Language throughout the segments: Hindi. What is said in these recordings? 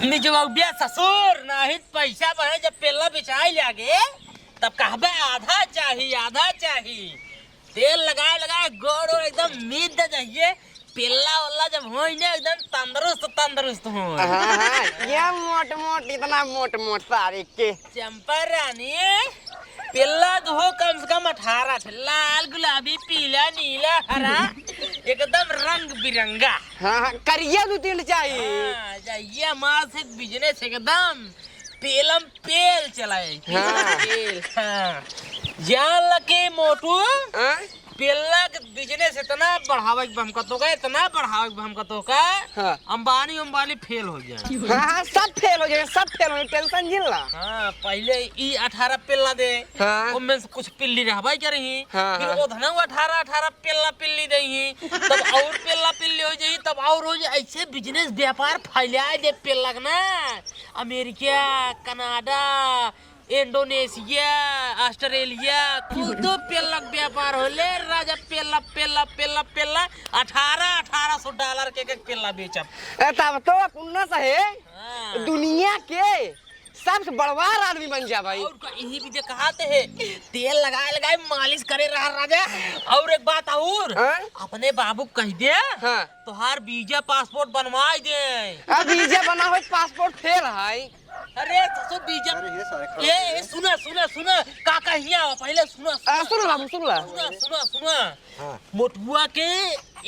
निजवाउडिया ससुर नाही पैसा बने जब पेला बिछाई लागे तब कहबे आधा चाहिए तेल लगाए गोड़ एकदम मीत दे जाइए पेला वाला जब हो ना एकदम तंदुरुस्त हो। हाँ ये मोट इतना मोट सारे के चंपा रानी पेला तो हो कम से कम 18 लाल गुलाबी पीला नीला हरा एकदम रंग बिरंगा। हाँ करिया 2-3 चाहिए। हाँ जाइए माँ से बिजनेस एकदम पेलम पेल चलाए। पेल हाँ जान लगे मोटू पेला के बिजनेस इतना बढ़ावे हमका तो का अंबानी फेल हो जाए। हाँ सब फेल हो जाए टेंशन झेल ला। हाँ पहले ई 18 पेला दे उनमें से कुछ पिल्ली रहबा करही फिर ओधना 18 पेला पिल्ली देही तब और पेला पिल्ली हो जाई तब और हो जाए ऐसे बिजनेस व्यापार फैला दे पेला ना अमेरिका कनाडा इंडोनेशिया ऑस्ट्रेलिया खुद पेला व्यापार होले राजा पेला 1800 डॉलर के पेला बेचब तब तो पुन्ना है दुनिया के सबसे बड़वार आदमी बन जा भाई। और यही भी कहते है तेल लगाए मालिश करे रहा राजा। और एक बात और अपने बाबू कह दे तोहार वीजा पासपोर्ट बनवाई दे। वीजा बना हो पासपोर्ट फेल है। अरे तो बीजा ये सुना का कहिया पहले सुना मोटुआ के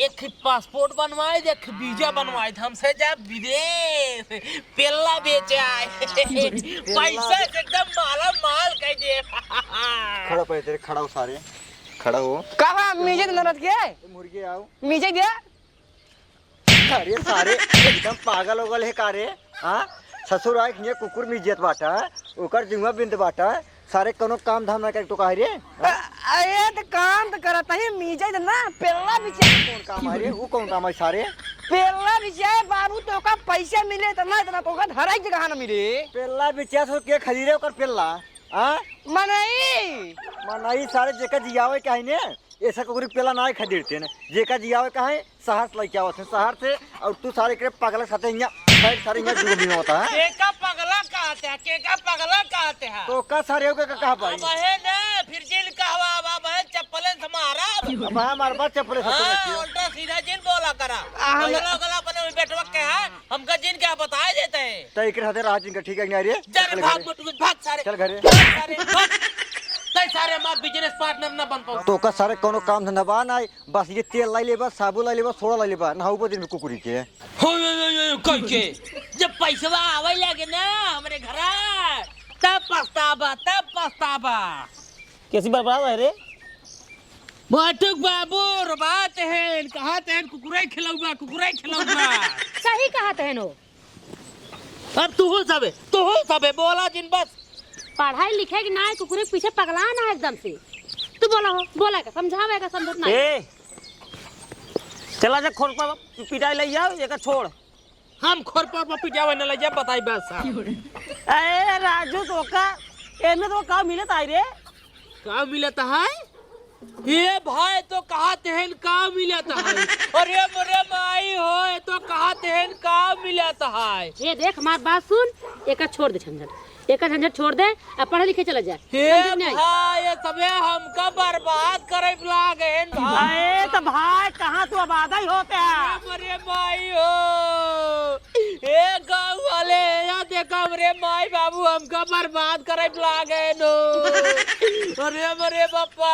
एक पासपोर्ट बनवाए दे वीजा बनवाए हमसे जा विदेश पेला बेचाए पैसा एकदम माल कह दे। खड़ा पे तेरे खड़ा हो सारे खड़ा हो कहा मीजे नरत के मुर्गे आओ मीजे दे। अरे सारे एकदम पागल होगल है कारे। हाँ ससुर आए ये कुकुर मिजियत बाटा ओकर जुआ बिंद बाटा सारे कोनो काम धाम ना कर तो कह रे। अरे तो काम तो करत है मीजे ना पेला बिचाए कौन काम है रे वो कौन काम है सारे पेला बिचाए बाबू तो का पैसा मिले इतना तो का धराई जगह ना मिले पेला बिचा सो के खरीदे ओकर पेला। हां मनई सारे जेका जियावे काहे ने ऐसा कुकुर पेला ना खरीदते ने जेका जियावे काहे शहर से लेके आवत है शहर से और तू सारे के पागल साथे यहां बैठ सारे यहां जुग भी होता है केका पगला कहते हैं तो का सारे के कहा भाई अब है ना फिर जेल कहवा अब है चप्पलें से मारा अब हमारे बात चप्पलें से उल्टा सीधा जिन बोला करा गला अपने बैठवा के है हमका जिन क्या बताए देते हैं तो एक हाथे राज जिनका ठीक है नहीं आ रही है चल भाग सारे चल घरे सारे मां बिजनेस पार्टनर ना बन पाओ तो का सारे कोनो काम धंधा बा ना बस ये तेल लाई लेबा साबुन लाई लेबा सोडा लाई लेबा ना ऊपर दिन में कुकुरी के हो कह के जब पैसा आवे लगे ना हमारे घरा तब पछतावा कैसी बर्बाद है रे बाटुक बाबू बात है कहते हैं कुकुरे खिलाऊंगा सही कहते हैं नो। अब तू हो सबे बोला जिन बस पढ़ाई लिखे की ना कुकुरे के पीछे पगला ना एकदम से तू बोला का समझावेगा समझत ना ए चला जा खोर पर पिटाई ले जाओ एका छोड़ हम खोर पर पिटावे न ले जा बताई बस ए राजू तो का एने तो का मिलत आई रे का मिलता है ये भाई तो कहते हैं का मिलता है अरे मोरे माई हो तो कहते हैं का मिलता है। ये देख हमारी बात सुन एक छोड़ दे झंझट छोड़ दे अब पढ़े लिखे चला जाए। भाई ये सबे हमका बर्बाद करे लागे भाई तो भाई कहाँ तू आबाद ही होते हैं अरे माई हो ये गाँव वाले यहाँ देखा मेरे माई बाबू हमका बर्बाद करे लागे नो अरे मरे बापा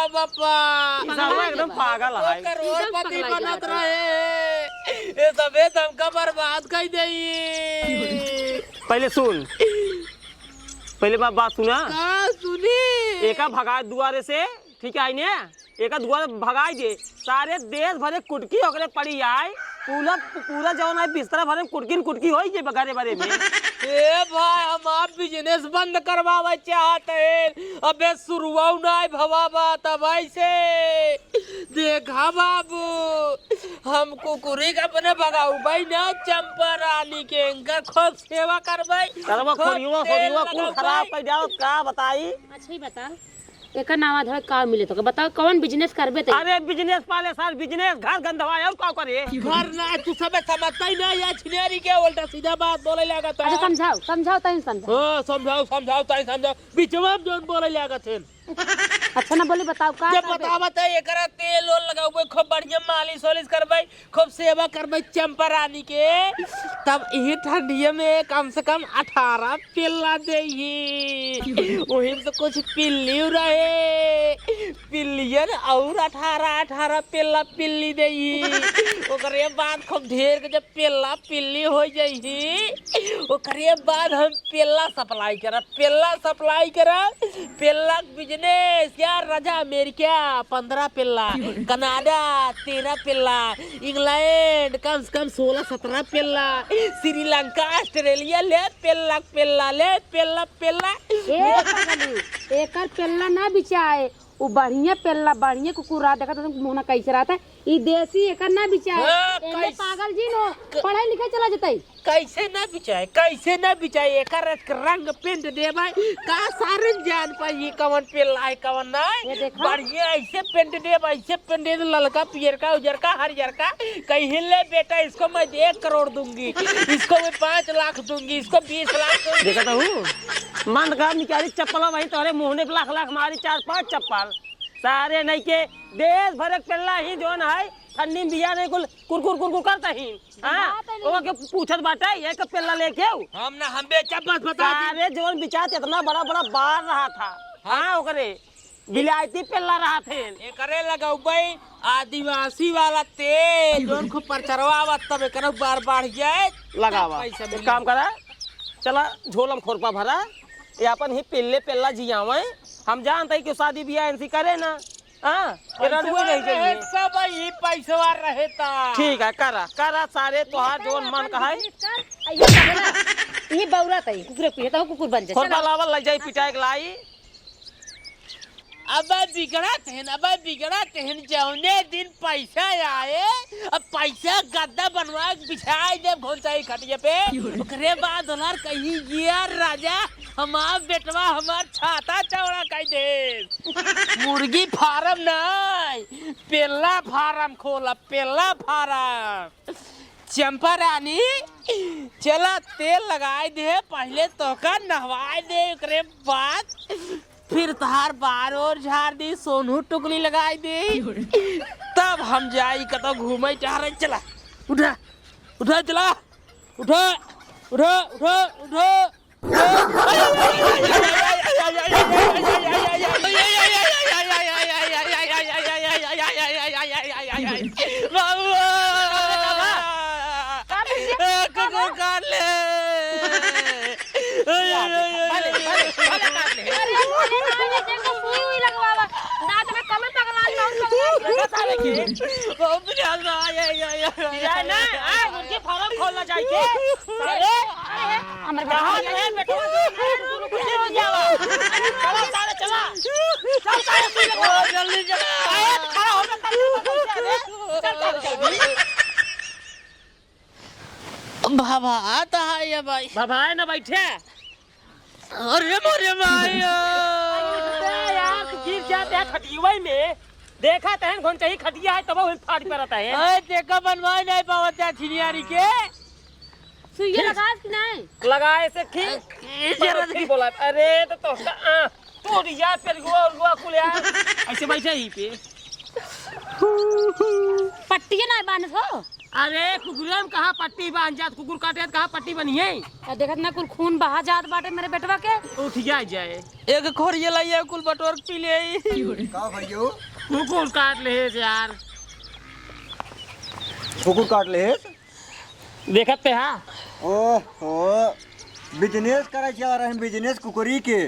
एकदम पागल है करोड़पति बनत रहे ये सबे हमका बर्बाद कर दे। पहले सुन पहले बात सुना सुनी एका भगा दुआरे से ठीक है ने एका दुआरे भगाई दे सारे देश भरे कुटकी ओकरे पड़ी आए पूरा जौन है बिस्तरा भरे कुटकी होई जे बगारे बारे में ए भाई हम आप बिजनेस बंद करवावे चाहते हैं अबे शुरुआत ना भवाबा तब ऐसे देखा बाबू हम कुकुरी का अपने भगाऊ भाई ना चंपा रानी के इनका खूब सेवा करवाई करवा खोरियो कुल खराब कर जाओ का बताई। अच्छा ही बता एक नावा धड़ का मिले तो बताओ कौन बिजनेस करबे ते? अरे बिजनेस पाले साल बिजनेस घर गंधवाए और का करे घर ना तू सब समझता ही ना या छिनेरी के उल्टा सीधा बात बोले लागत है। अच्छा समझाओ समझाओ तई समझाओ। हां समझाओ समझाओ ताई समझाओ बीचवा में जोन बोले लागत है। अच्छा ना बोले बताओ का जब बतावत है एकरा तेल ओल लगाओगे खूब बढ़िया मालिश वालिश करबै खूब सेवा करबै चंपा रानी के तब यही ठंडिया में कम से कम 18 पिल्ला देही वही तो कुछ पिल्ली रहे पिल्लियन और 18 पिल्ला पिल्ली देही ओकरे बाद खूब ढेर के जब पिल्ला पिल्ली हो जाही ओकरे बाद हम पिल्ला सप्लाई करब पिल्ला बिजनेस यार राजा अमेरिका 15 पिल्ला कनाडा 13 पिल्ला इंग्लैंड कम से कम 16-17 पिल्ला श्रीलंका ऑस्ट्रेलिया ले पिल्ला एकर पेल्ला ना बिचाए वो बढ़िया पेल्ला बढ़िया कुकुरा देखा तो मुंह कैसे रहता है ई देसी एकर ना बिचाए एने पागल जी नो पढ़ाई लिखाई चला जतई कैसे ना बिचाए एकर रंग पेंट देबै का सारे जान पाई कवन पेल्ला है कवन नहीं बढ़िया ऐसे पेंट दे ललका पियरका उजरका हरियरका कहीं ले बेटा इसको मैं 1 करोड़ दूंगी इसको मैं 5 लाख दूंगी इसको 20 लाख देखा तो हूँ मन का निकाली चप्पल वही तोरे मुँह ने लाख मारी 4-5 चप्पल सारे नहीं के देश भर पेल्ला ही जोन है ठंडी में बिया नहीं कुर करता ही हां वो के पूछत बाटा ये के पेल्ला लेके हम बेचा बस बता सारे जोन बिचात इतना बड़ा बार रहा था हां ओकरे विलायती पेल्ला रहा थे एकरे लगाउबै आदिवासी वाला तेल जोन को परचरवा आवत तब एकरा बार जाए लगावा एक काम करा चला झोलम खोरपा भरा ये अपन ही पेल्ला जियावे हम जानते कि शादी बियाह इनसी करे ना हां रडुए नहीं चाहिए सब ही पैसा रहता ठीक है करा सारे तोहार जोन मन का है ये बौरा तई कुकुर पिए तो कुकुर बन जाए खोरपा लावल ले जाई पिटाई के लाई अब बिगड़ा तेहन जौने दिन पैसा आए अब पैसा गद्दा बनवा बिछाई दे घोंसाई खटिया पे ओकरे बाद होलार कही यार राजा हमार बेटवा हमार छाता चौड़ा कह दे मुर्गी फार्म नहीं पेल्ला फार्म खोला पेल्ला फार्म चंपा रानी चला तेल लगाए दे पहले तोका नहवाए दे ओकरे बाद फिर तहार बार और झाड़ दी सोनू टुकली लगाई दी तब हम जाई कतो घूमे चाह रहे चला उठा चला उठो मुर्गी फार्म खोलना चाहिए सारे हमर कहां है बेटो चला जल्दी खड़ा हो बाबा आता है ये भाई बाबा है ना बैठे अरे मोरे भाई यार गिर जाते हैं खटियुई में देखा तहन घोन चाहिए खटिया है तब वो फाड़ पे रहता है ओए देखा बनवाए नहीं पावत या छिनियारी के सुइया लगा कि नहीं लगाए से ठीक बोला अरे तो यार पे गुआ कुल यार ऐसे बैठे ही पे पट्टी ना बांध हो अरे कुकुरे में कहाँ पट्टी बांध जात कुकुर काटे कहाँ पट्टी बनी है देखत ना कुल खून बहा जात बाटे मेरे बेटवा के उठ जाए एक खोरिया लाइए कुल बटोर पी ले का भइयो कुकुर काट ले यार कुकुर काट ले देखत पे हां ओहो बिजनेस करे जा रहे हैं बिजनेस कुकुरी के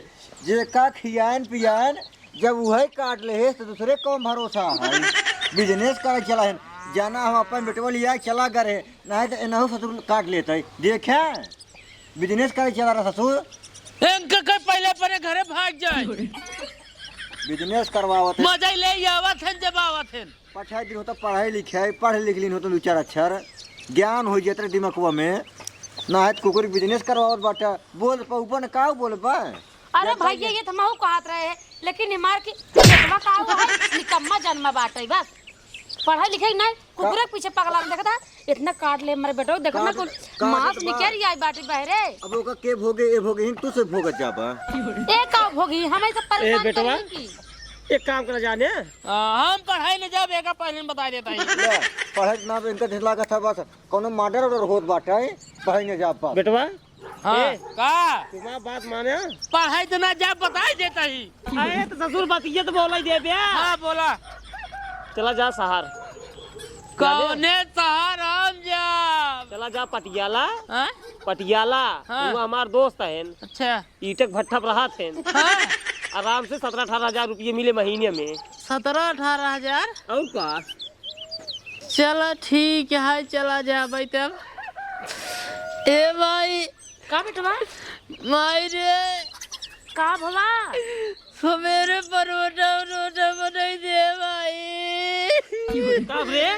जे का खियान पियान जब वही काट ले तो दूसरे कौन भरोसा है बिजनेस करे चला है जाना हम अपन बेटवा लिया चला करे नहीं तो एनहु ससुर काट लेते देखे बिजनेस करे चला रहा ससुर इनका के पहले परे घरे भाग जाए बिजनेस करवावत मजा ले आवत है जब आवत है पढ़ाई दिन होता पढ़ाई लिखाई पढ़ लिख लीन होता 2-4 अक्षर ज्ञान हो जाते दिमागवा में ना है कुकुर बिजनेस करवावत बाटा बोल पा ऊपर का बोल पा अरे भैया ये थमाऊ कहत रहे हैं लेकिन हमार की बेटवा का हुआ है निकम्मा जन्मा बाटे बस पढ़ाई लिखाई नहीं कुकुरे के पीछे पगला देखता इतना काट ले हमारे बेटो देखो ना कुल मांस निकल आई बाटी बहरे अब ओका के भोगे ए भोगे तू से भोगत जाबा ए का भोगी हमें सब परेशान बेटवा। करेंगी एक काम करा जाने हम पढ़ाई ले जाब एका पहले बता देता है ले पढ़त ना इनका ढिला का था बस कोनो मर्डर ऑर्डर होत बाटे पढ़ाई ने जाब पा बेटवा हाँ का तुम्हारा बात माने पढ़ाई तो ना जाब बता देता ही अरे तो ससुर बात ये तो बोला ही दे बे हाँ बोला चला जा शहर कौने शहर हम जाब चला जा पटियाला हाँ? पटियाला हाँ। वो हमार दोस्त है अच्छा ईटक भट्ठा पर रहा थे हाँ? आराम से 17-18 हजार रुपये मिले महीने में 17-18 और का चलो ठीक है चला जा भाई तब ए भाई का बेटवा माई रे का भवा सवेरे परोठा परोठा बनाई दे भाई कब रे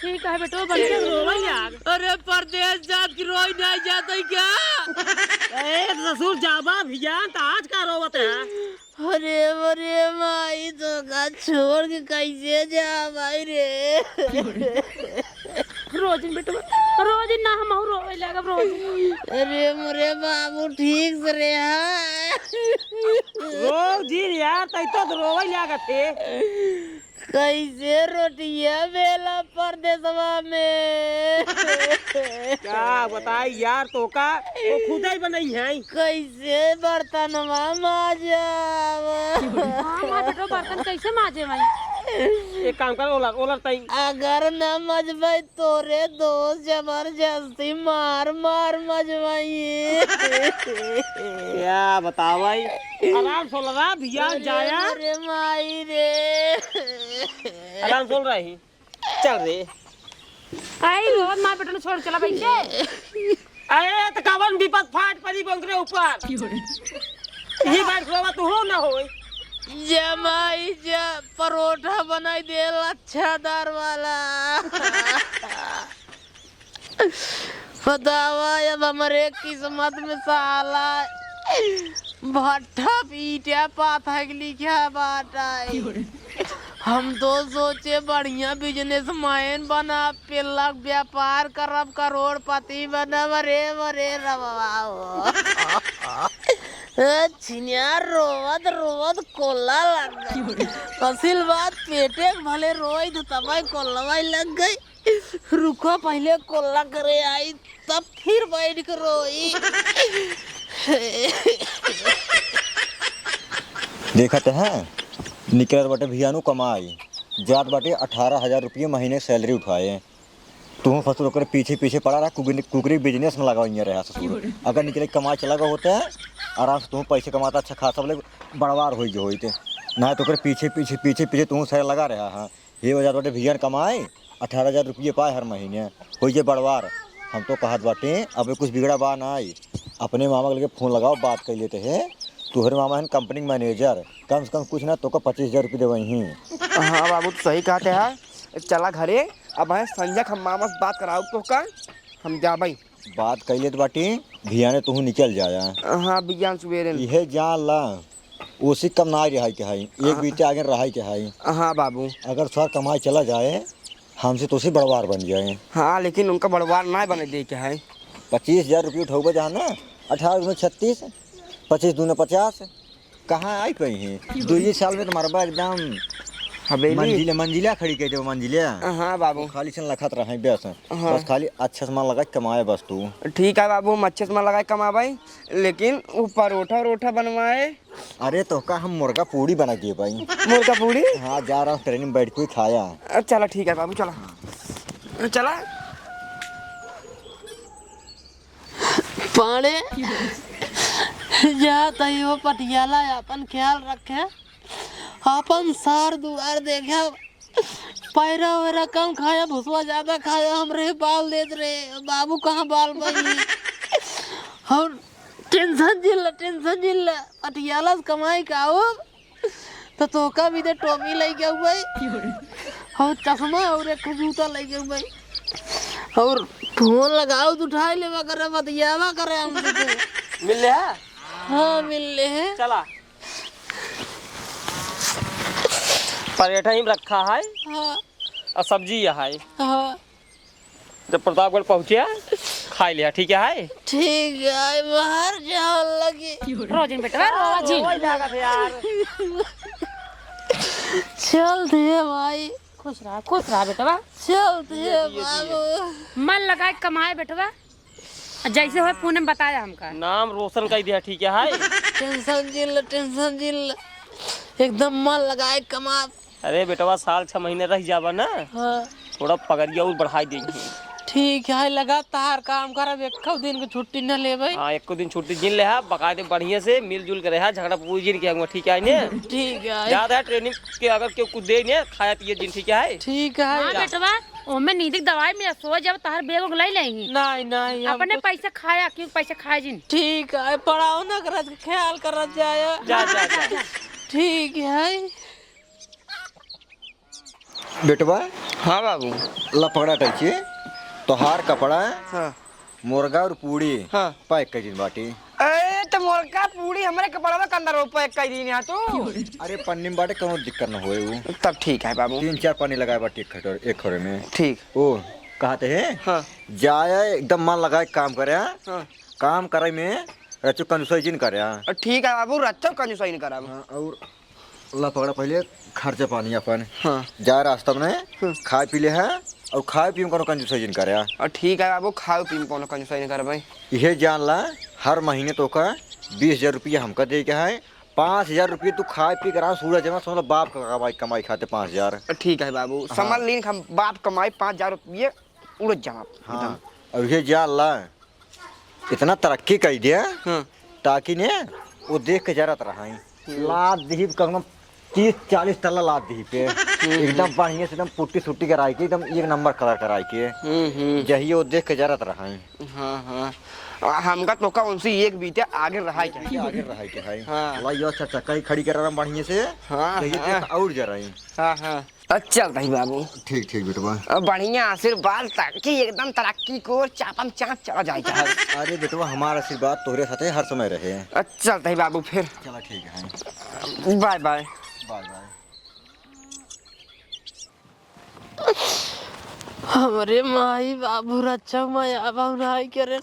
ठीक है बेटो बढ़िया रोवल यार अरे परदेश जात की रोई नहीं जाता क्या ए ससुर जाबा भिजान तो आज का रोवत है अरे अरे माई तो का छोड़ के कैसे जा भाई रे रोज बेटवा रोज ना हम रोवे लगा रोज अरे मोरे बाबू ठीक से रे रोज जी यार तै तो रोवल लागत थे कैसे रोटियां बेला परदेशवा में क्या बताई यार तो का वो खुद ही बनाई है कैसे बर्तनवा माजब हां मां बेटो बर्तन कैसे माजे भाई एक काम कर ओलर ओलर तई अगर न मजबै तोरे दोस्त जबरदस्ती मार मार मजबाई क्या बताओ भाई आराम सोल रहा भिजान जाया अरे माई रे आराम सोल रही चल रे आई रोज मां बेटो ने छोड़ चला बैठे अरे तो कवन विपत फाट पड़ी बंकरे ऊपर यही बात रोवा तू हो ना होई जमाई जा परोठा बनाई दे लच्छादार वाला बतावा अब हमारे किस्मत में साला भट्ठा पीटा पाथा लिखा बाटा हम तो सोचे बढ़िया बिजनेस मैन बना पेलक व्यापार करब करोड़पति बनब रे मरे रबाओ छिनिया रोवत रोवत कोल्ला लग गई असिल बात पेटे भले रोई तो तबाई कोल्ला लग गई रुको पहले कोल्ला करे आई तब फिर बैठ कर रोई देखते हैं निकल बाटे भियानु कमाई जात बाटे 18,000 रुपये महीने सैलरी उठाए तुम फसलों कर पीछे पीछे पड़ा रहा कुकरी बिजनेस में लगा रहा ससुर अगर निकले कमाई चला गया होता है आराम से तुम पैसे कमाता अच्छा खासा बोले बड़वार हो जो होते ना तो कर पीछे पीछे पीछे पीछे तुम सैर लगा रहा हाँ ये वजह बाटे भियान कमाए 18,000 रुपये पाए हर महीने हो जे बड़वार हम तो कहत बाटे अब कुछ बिगड़ा बा ना आई अपने मामा के लगे फ़ोन लगाओ बात कर लेते हैं तुहरे मामा है कंपनी मैनेजर कम से कम कुछ ना तो को 25,000 रुपये देवे ही हाँ बाबू तो सही कहते हैं चला घरे अब है संजय हम मामा से बात कराओ तो का हम जा भाई बात कर लेते बाटी भियाने तू निकल जाया हाँ विज्ञान सुबेरे यह जान ला उसी कम ना रहाई के हाई एक बीते आगे रहाई के हाई हाँ बाबू अगर सर कमाई चला जाए हमसे तो उसी बड़वार बन जाए हाँ लेकिन उनका बड़वार ना बने दे के है 25,000 रुपये उठाओगे जहाँ ना 18 में 36 25 दूने 50 कहाँ आई पाई है 2 साल में तुम्हारा एकदम हवेली मंजिला खड़ी के जो मंजिला हाँ बाबू खाली सन लखत रहे बस बस खाली अच्छा सामान लगा के कमाए बस तू ठीक है बाबू हम अच्छे से लगाए कमा भाई लेकिन वो परोठा बनवाए अरे तो का हम मुर्गा पूड़ी बना दिए भाई मुर्गा पूड़ी हाँ जा रहा हूँ ट्रेन में बैठ के खाया चला ठीक है बाबू चला चला पाड़े जा तैयो पटियाला अपन ख्याल रखे अपन सार दुआर देखे पैरा वैरा कम खाया भुसवा ज्यादा खाया हमरे बाल देत रे बाबू कहाँ बाल बनी और टेंशन जिल्ला पटियाला से कमाई का हो तो का भी दे टोपी लेके हुए और चश्मा और एक जूता लेके हुए और फोन लगाओ तो उठा ले करे बतियावा करे हमसे मिल रहा हाँ मिल ले हैं। चला पराठा ही रखा है हाँ और सब्जी यहाँ है। हाँ जब प्रतापगढ़ पहुँचे खा लिया, ठीक है? ठीक है, बाहर जाओ लगे। रोजिन बेटा रोजिन। यार चलते हैं भाई, खुश रहा बेटवा। चलते हैं बाबू। मन लगाए कमाए बेटवा, जैसे हो पुणे में बताया हमका। नाम रोशन कर दिया, ठीक है? टेंशन जिल एकदम मन लगाए कमा। अरे बेटवा साल 6 महीने रह जावा ना, हाँ थोड़ा पगड़िया और बढ़ाई देंगे। ठीक है, लगातार काम करब, एक दिन की छुट्टी न लेबै। हाँ, एक दिन छुट्टी जिन ले बकायदे बढ़िया से मिलजुल कर रहा, झगड़ा पूरी जिन के, ठीक है ने? ठीक है, याद है ट्रेनिंग के अगर क्यों कुछ दे ने खाया पिए दिन, ठीक है? ठीक है। हाँ बेटवा, ओमे नींद दवाई में सो जब तहर बेग ले लेंगी। नहीं अपने पैसे खाया, क्यों पैसे खाए जिन। ठीक है, पढ़ाओ ना कर, ख्याल कर जाए। जा जा जा। ठीक है बेटवा। हाँ बाबू। लपड़ा टची तोहार कपड़ा हाँ मुर्गा और पूड़ी हाँ पैक कर दिन बाटी। अरे तो मुर्गा पूरी हमारे कपड़ा के अंदर पैक कर दी यहाँ तो। अरे पन्नी में बाटे कोनो दिक्कत न होए वो। तब ठीक है बाबू। 3-4 पन्नी लगाए बाटी एक खड़े में। ठीक। ओ कहते हैं हाँ जाए एकदम मन लगाए काम करे। हाँ काम करे में रचु कंजूसई जिन करे। ठीक है बाबू, रच्चा कंजूसई नहीं करा। और लपड़ा पहले खर्चा पानी अपन। हाँ जाए रास्ता में खाए पी ले है और खाए पी कोनो कंजूसई जिन करे। और ठीक है बाबू, खाओ पी कोनो कंजूसई नहीं कर भाई। यह जान ला हर महीने तो का 20,000 रुपया हमका दे के है। 5,000 रुपये तू खाए पी करा सूरज जमा समझ बाप का कमाई खाते 5,000। ठीक है बाबू, समझ लीन हम बाप कमाई 5,000 रुपये उड़ जमा। हाँ और यह जान ला इतना तरक्की कर दिया ताकि ने वो देख के जरा तरह लाद दी कम 30-40 तला लाद दी पे एकदम बढ़िया से एकदम पुट्टी सुट्टी कराई के एकदम 1 नंबर कलर कराई के जही वो देख के जरा तरह। हाँ हाँ हमका तो का उनसे एक बीते आगे रहा आगे रहा के है। हाँ। ला यो अच्छा कई खड़ी कर रहा बढ़िया से। हाँ, तो ये हाँ। देख और जरा ही। हाँ हाँ अच्छा भाई बाबू। ठीक ठीक बेटवा। बढ़िया आशीर्वाद ताकि एकदम तरक्की को चापम चाप चला जाए। अरे बेटवा हमारा आशीर्वाद तोहरे साथे हर समय रहे। अच्छा भाई बाबू, फिर चला ठीक है, बाय बाय। Bye bye. हमारे माई बाबू रक्षा माया बाबू राय करे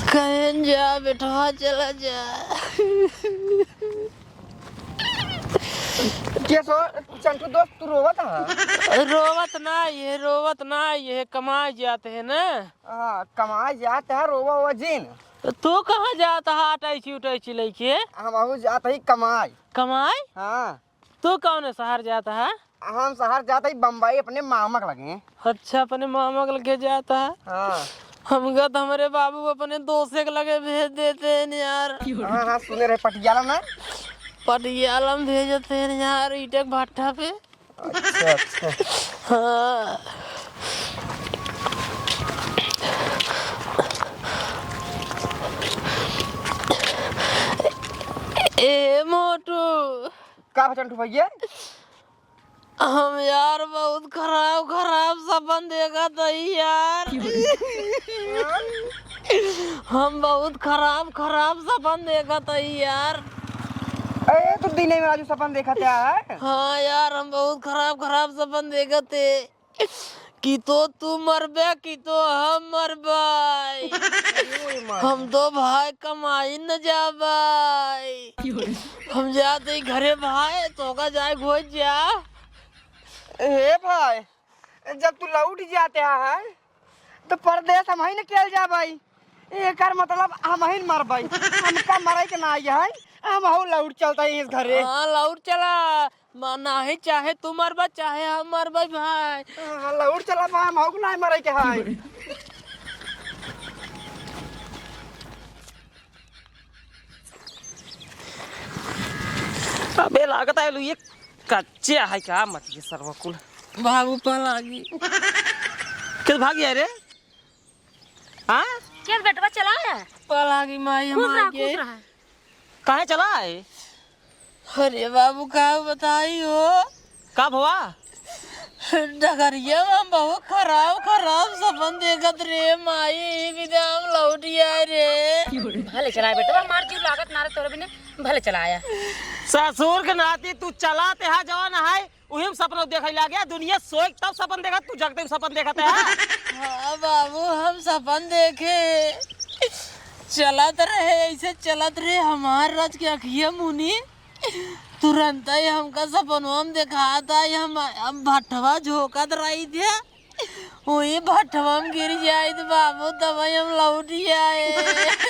कहीं जा बेटवा, चला जा। क्या सो चंटू दोस्त, तू रोवत है? रोवत ना ये कमाए जाते हैं ना। हाँ कमाए जाते है, रोवा हुआ जिन। तू कहाँ जाता है अटैची लेके? हम जाते ही कमाए। हाँ तू कौन शहर जाता है? हम शहर जाते ही बम्बई अपने मामा के लगे। अच्छा, अपने मामा के लगे जाता है। हाँ हमका तो हमारे बाबू अपने दोस्त के लगे भेज देते हैं यार। हाँ हाँ सुने रहे पटियाला में। पटियाला में भेजते हैं यार, ईटक भट्टा पे। अच्छा अच्छा। हाँ ए मोटू, का चंटू भैया? हम यार बहुत खराब सपन देखा था यार। हम बहुत खराब सपन देखा था यार। अरे तू दिन में राजू सपन देखा क्या है? हाँ यार, हम बहुत खराब सपन देखा थे कि तो तू मरबे कि तो हम मरबाई। हम दो भाई कमाई न जाबाई। हम जाते घरे भाई तो का जाए घोज जा। ए भाई, जब तू लौट जाते है तो परदेश हम ही न खेल जा भाई। एकर मतलब हम ही मर भाई, हमका मरे के ना है, हम हो लौट चलता है इस घरे। हाँ लौट चला, ना ही चाहे तू मरबा चाहे हम मरबा भाई। हाँ लौट चला भाई, हम हो ना मरे के है। अबे लागत है ये कच्चे है क्या मत ये सर्वकुल बाबू पलागी किस भाग गया रे? हाँ क्या बेटवा चला है? पलागी माई हमारे कहाँ चला है? अरे बाबू का बताई हो? कब हुआ? डगरिया हम बहुत खराब खराब सपन देखत रे माई विदाम लौटिया रे। भले चलाए बेटा, मार जीव लागत नारे तोरे बिने भले चलाया। ससुर के नाती तू चला ते हा जवान है उही सपना देखै लागे दुनिया सोच तब सपन देखत तू जगते सपन देखत है। हाँ बाबू हम सपन देखे चलत रहे ऐसे चलत रहे हमार रज के अखिया मुनी तुरंत ही हमका सपनवा में देखा था हम भट्टवा झोंकत रही थे वही भट्टवा में गिर जाए थे बाबू तब हम लौट आए।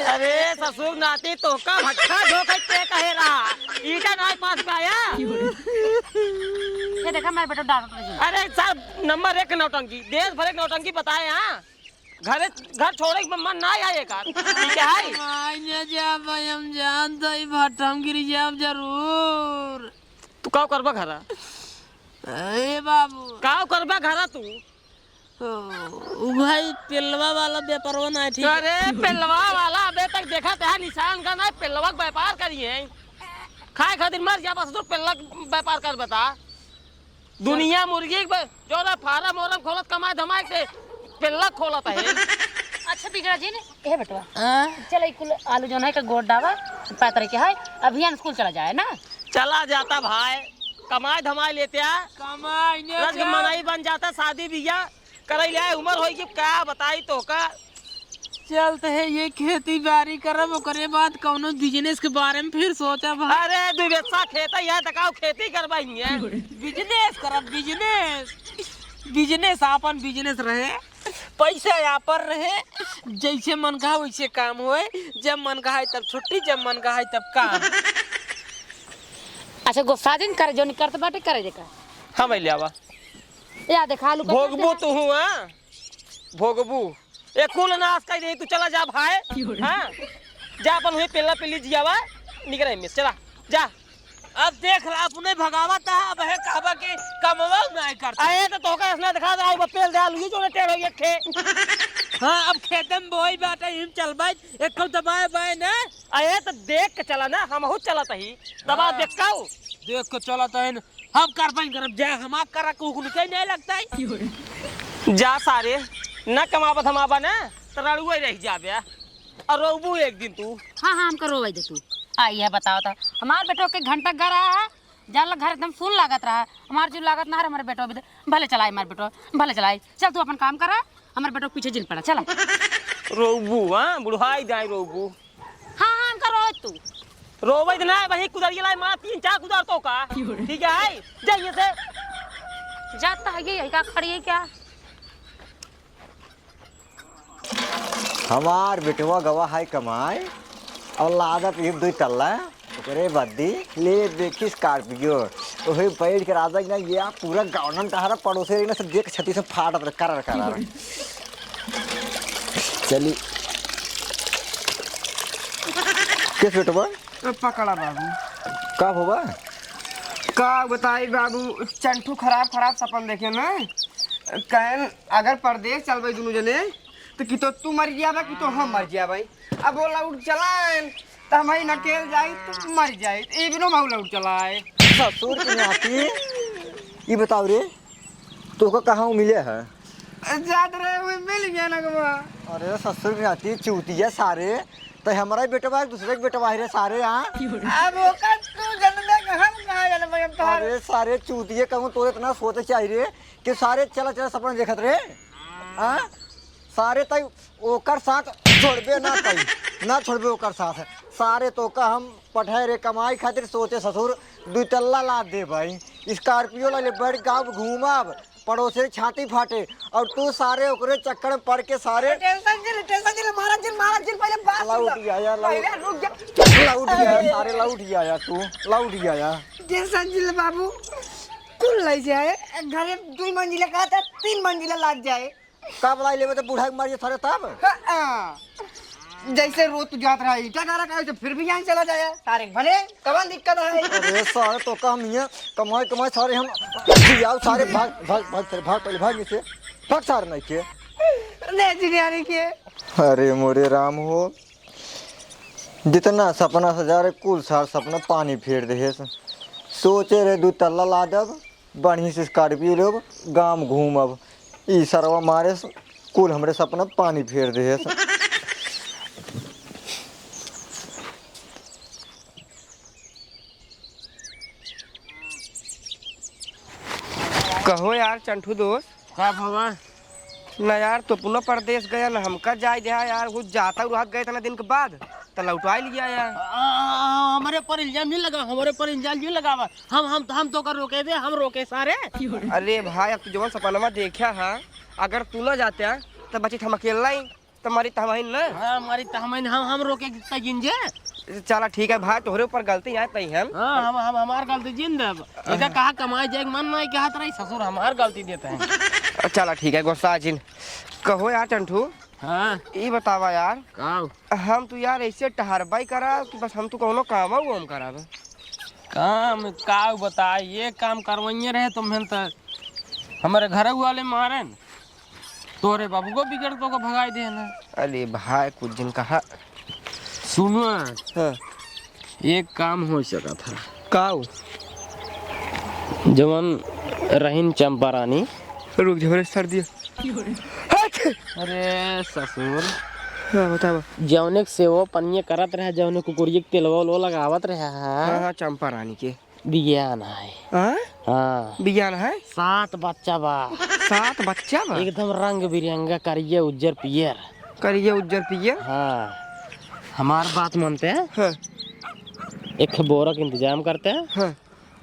अरे ससुर नाती तो का भट्ठा झोंकत ते कहे रहा ईटा नहीं पास पाया। ये देखा मेरे बेटा डांट रही। अरे सर नंबर 1 नौटंकी देश भर एक नौटंकी बताए हाँ घर छोड़े के मन ना आए का ठीक है। मायने जा भाई हम जानते ही भट्टा में गिर जाए जरूर। तू का करबा घरा ए बाबू का करबा घरा तू भाई पिलवा वाला व्यापारवा ना ठीक। अरे पिलवा वाला अबे तक देखा था निशान का ना पिलवा का व्यापार करिए खाए खातिर मर जा बस तो पिल्ला व्यापार कर बता। दुनिया मुर्गी जो ना फार्म वोरम खोलत कमाए धमाए के पिल्ला खोलत है। अच्छा बिगड़ा जी ने ए बेटवा चल कुल आलू जो है का गोड़ डावा पैतर के है अभियान स्कूल चला जाए ना। चला जाता भाई कमाए धमाए लेते आ कमाई रज मनाई बन जाता शादी बिया करई ले उम्र होई कि क्या बताई तो का चलते है ये खेती बाड़ी करब ओकरे बाद कौनो बिजनेस के बारे में फिर सोचा भाई। अरे दुबेसा खेता है तकाओ खेती करवाई है बिजनेस करब बिजनेस अपन बिजनेस रहे पैसा यहाँ पर रहे जैसे मन कहा वैसे काम होए जब मन कहा तब छुट्टी जब मन कहा तब काम। अच्छा गुस्सा दिन करे जो नहीं करते बाटे करे देखा हम ले आवा या देखा आलू भोगबू तू हुआ भोगबू एक कुल नाश कर दे तू चला जा भाई हाँ जा अपन हुई पिल्ला पिल्ली जियावा निकले में चला जा। अब देख रहा अपने भगावत था अब है कहबा के कमवा नहीं करता। आए तो तोका इसने दिखा दे आई पेल दे आलू जो ने टेढ़ होई खे। हाँ अब खेते में बोई बाटे हिम चल बाई एक कल दबाए बाए ना आए तो देख के चला ना हम बहुत चलत ही दबा देखताऊ देख के चला तो हम कर पाएं करब जा हम करा को नहीं लगता है। जा सारे न कमावत हम आबा ना तो रड़ुए रह जाबे और रोबू एक दिन तू। हाँ हाँ हम करो वही दे तू आई है बताओ तो हमार बेटो के घंटा घर आया है जान घर एकदम फूल लागत रहा हमार जो लागत ना हमारे बेटो भी भले चलाए हमारे बेटो भले चलाए चल तू अपन काम करा हमारे बेटो पीछे जिल पड़ा चला। रोबू हाँ बुढ़ाई जाए रोबू हाँ हाँ हम करो तू रोबे ना वही कुदरिया लाई मार 3-4 कुदर तो का ठीक है जाइए से जाता है ये का खड़ी है क्या। हमार बेटवा गवा है कमाए और लागत एक 2 टल्ला ओकरे बद्दी ले देखी स्कॉर्पियो ओहे बैठ के राजा ना ये पूरा गावनन तहरा पड़ोसे ना सब देख छती से फाटत कर चली किस बेटवा पकड़ा बाबू कब होगा का बताई बाबू चंटू खराब सपन देखे ना कहन अगर परदेश चलबे दोनों जने तो कि तो तू मर गया कि तो हम मर गया भाई अब बोला उठ चलाएं तो हम ही नकेल जाए तो मर जाए ये भी नो माहौल उठ चलाए ससुर की नाती ये बताओ रे तो को कहाँ मिले है जात रहे हुए मिल गया ना गवा। अरे ससुर की नाती चूतिया सारे तो हमारा ही बेटवा एक दूसरे के बेटवा है रे सारे यहाँ अब ओका तू जनले के हम कहाँ जनले हम तो अरे सारे चूतिए कहूँ तो इतना सोचे चाहिए कि सारे चला सपना देखत रे हाँ सारे तई ओकर साथ छोड़बे ना छोड़बे ओकर साथ सारे तो का हम पढ़े रे कमाई खातिर सोचे ससुर 2 टल्ला ला दे भाई स्कॉर्पियो ला ले बैठ गाँव घूमब पड़ोसे छाती फाटे और तू सारे ओकरे चक्कर में पड़ के सारे टेंशन जिल महाराज जिल पहले बात लौट आया सारे लौट आया तू लौट आया टेंशन जिल बाबू कुल लग जाए घरे 2 मंजिला का था 3 मंजिला लग जाए कब लाई लेवे तो बूढ़ा मारिए सारे तब जैसे रोज तू जात रहा ईटा गारा का फिर भी यहाँ चला जाए सारे भले कवन दिक्कत है। अरे सारे तो का हम यहाँ कमाई सारे हम जियाओ सारे भाग पहले भाग से भाग सारे नहीं के ले जिनियारी के। अरे मोरे राम हो जितना सपना सजा रे कुल सार सपना पानी फेर दे सोचे रे 2 टल्ला ला दब बढ़िया से स्कॉर्पियो लेब गांव घूमब। ई सरवा मारे कुल हमरे सपना पानी फेर दे है। कहो यार चंटू दोस्त का भवा ना यार तो पुनः परदेश गया ना हमका जाए दिया यार वो जाता रह गए थे ना दिन के बाद तो लौटा लिया यार। हमारे पर इल्जाम नहीं लगा, हमारे पर इल्जाम नहीं लगावा। हम तो कर रोके थे, हम रोके सारे। अरे भाई अब जो सपनमा देखा है अगर तू ना जाते तो बची हम अकेला ही तुम्हारी तहमीन ना। हमारी तहमीन हम रोके गिंजे। चला ठीक है भाई तोहरे ऊपर गलती है तही हम हमार गलती जिंद इधर कहा कमाई जाए मन नहीं कहा तेरा ससुर हमार गलती देते हैं। चला ठीक है गुस्सा जिन। कहो यार चंटू हाँ ये बतावा यार का हम तू यार ऐसे टहरबाई करा कि बस हम तो कोनो काम वो हम करा काम का बता ये काम करवाइए रहे तुम्हें तो हमारे घर वाले मारे न तोरे बाबू को बिगड़ तो को भगाई दे ना। अरे भाई कुछ दिन कहा सुनो हाँ। एक काम हो सका था काऊ जवन रहीन चंपा रानी रुक जा सर्दी। अरे ससुर हाँ बतावा। जौने से वो पनिये करत रहे जौने कुकुरिये के तेलवा लो लगावत रहे हाँ हाँ चंपा रानी के बिज्ञान है। हाँ बिज्ञान है 7 बच्चा बा 7 बच्चा बा एकदम रंग बिरंगा करिए उज्जर पियर करिए उज्जर पियर। हाँ हमार बात मानते हैं हाँ एक बोरा का इंतजाम करते हैं। हाँ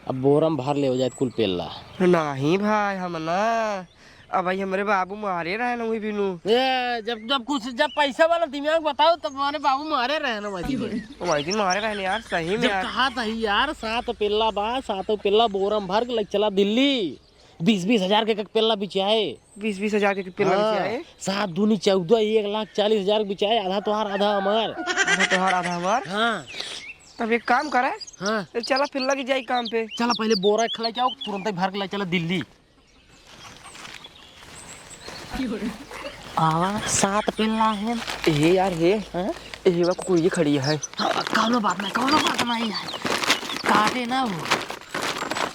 अब बोरा में भर ले हो जाए कुल पेल्ला। नहीं भाई हम ना अब भाई हमारे बाबू मारे रहे ना वही बिनू ये जब पैसा वाला दिमाग बताओ तब हमारे बाबू मारे रहे ना वही वही दिन मारे रहे यार सही में जब यार। कहा था यार 7 पेल्ला बा 7 पेल्ला बोरा में भर के लग चला दिल्ली 20-20 हजार के पेल्ला बिचाए 20-20 हजार के पिल्ला हाँ, आए 7 दूनी 14 1,40,000 बिचाए आधा तोहार आधा हमार। आधा तोहार आधा हमार। हाँ तब एक काम करे हाँ चला फिर लग जाए काम पे। चला पहले बोरा खिला जाओ तुरंत ही भर के ला चला दिल्ली। आवा 7 पेल्ला है ये यार ये ये वक्त कुड़ी खड़ी है। कौनो बात नहीं है काटे ना वो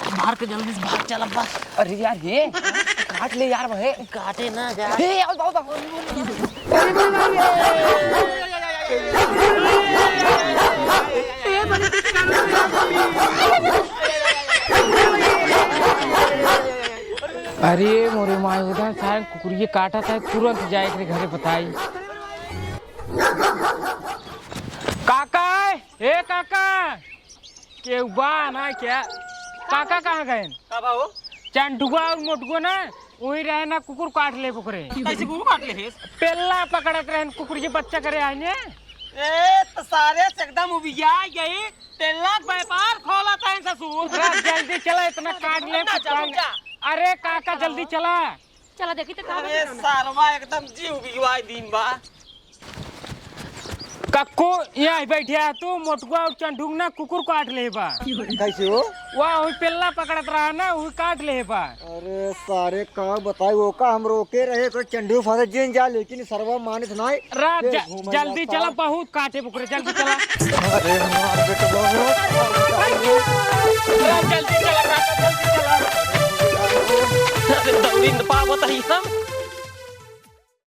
बाहर के जल्दी से भाग चला बस। अरे यार ये काट ले यार वह काटे ना जा हे आओ आओ अरे मोरे माई उधर सारे कुकुरिये काटा था तुरंत जाए के घरे बताई। काका ए काका के बा ना क्या काका कहाँ गए? चंटुआ और मोटुआ ना वही रहे ना कुकुर काट ले पुकरे। कैसे कुकुर काट ले है पेल्ला पकड़त रहे कुकुर ये बच्चा करे आने। ए तो सारे से एकदम उबिया गई तेला व्यापार खोला था ससुर। जल्दी चला इतना काट ले अरे काका जल्दी चला। चला देखी तो अरे सारवा एकदम जीव बिगवाई दिन बा। कक्को यहाँ बैठे तू मोटुआ और चंडूंग ना कुकुर काट ले बा। कैसे हो? वहाँ वही पेल्ला पकड़त रहा ना वही काट ले बा। अरे सारे का बताए वो का हम रोके रहे तो चंडू फादे जिन जा लेकिन सरवा मानित नहीं। रात जल्दी चला बहुत काटे पुकरे जल्दी चला। अरे हमारे बेटा जल्दी चला काका जल्दी चला। अरे दौड़ी न पावत ही हम